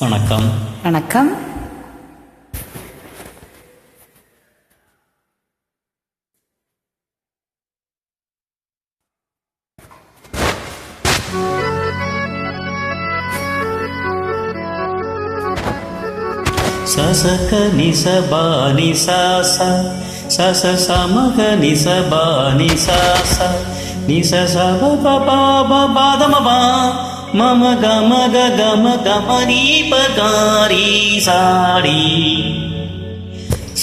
வணக்கம். வணக்கம். சசக நிசபானி சாசா சச சமக நிசபானி சாசா நிச சப பாதமபா மம கமக கம கமரீபகாரி சாடி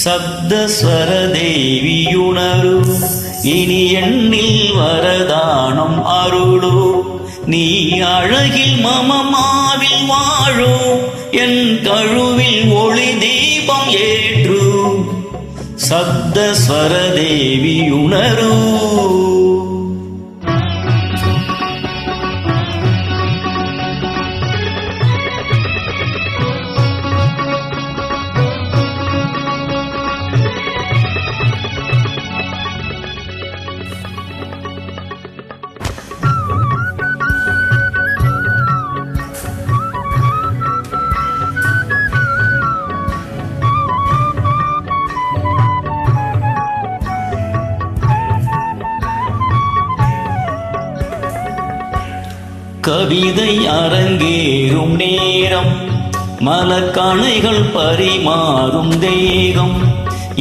சப்தஸ்வர தேவியுணரு இனி எண்ணில் வரதானம் அருளு நீ அழகில் மமமாவில் வாழோ என் கழுவில் ஒளி தீபம் ஏற்று சப்தஸ்வர தேவியுணரு கவிதை அரங்கேறும் நேரம் மலக்கணைகள் பரிமாறும் தேகம்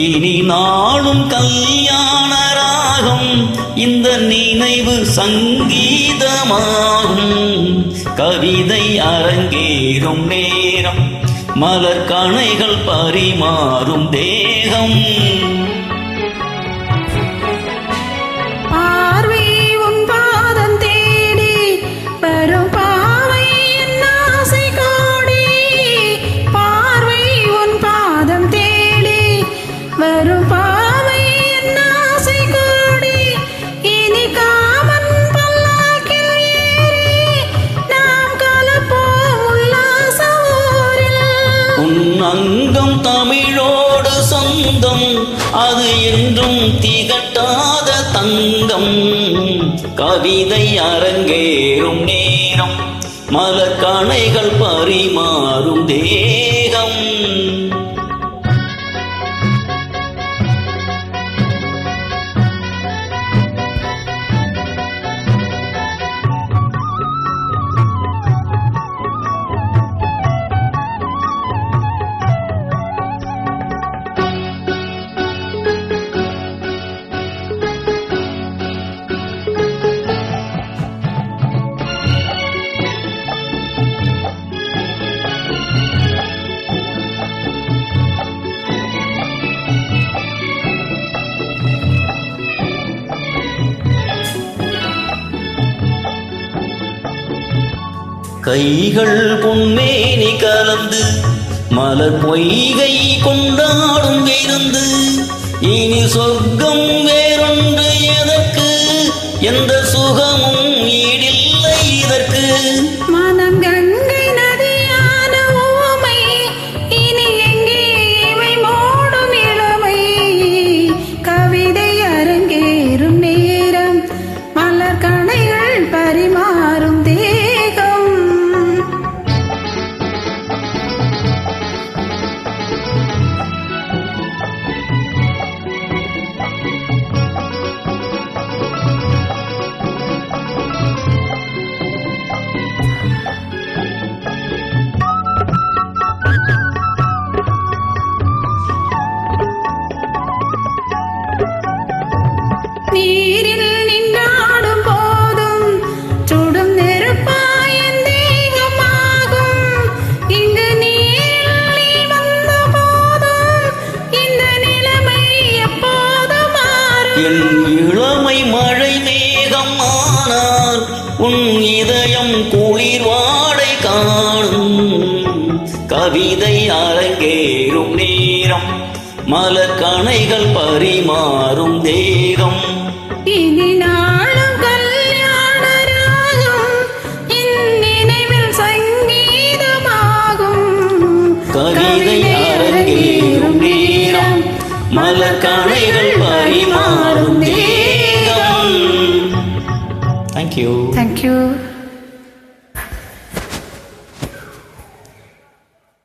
இனி நாளும் கல்யாண ராகம் இந்த நினைவு சங்கீதமாகும். கவிதை அரங்கேறும் நேரம் மலக்கணைகள் பரிமாறும் தேகம் அங்கம் தமிழோடு சொந்தம் அது என்றும் திகட்டாத தங்கம். கவிதை அரங்கேறும் நேரம் மலக்கணைகள் பரிமாறும் தேகம் கைகள் பொன்மேனி கலந்து மலர் பொய்கை கொண்டாடும் விருந்து இனி சொர்க்கம் வேறொன்று எதற்கு எந்த சுகமும் ஈடில்லை இதற்கு. மனம் கங்கை நதியான ஊமை இனி எங்கே இவை மூடும் இளமை. கவிதை அரங்கேறும் நேரம் மலர் கணைகள் பரிமாறும் தேகம். நீரில் நின்றாடும் போதும் சுடும் நெருப்பாயின் தேகமாகும். இங்கு நீரில் வந்த போதும் இந்த நிலைமை எப்போது மாறும். என் இளமை மழை மேகம் ஆனால் உன் இதயம் குளிர் வாடை காணும். கவிதை அரங்கேறும் நேரம் மலக்கணைகள் பரிமாறும் தேகம் இனி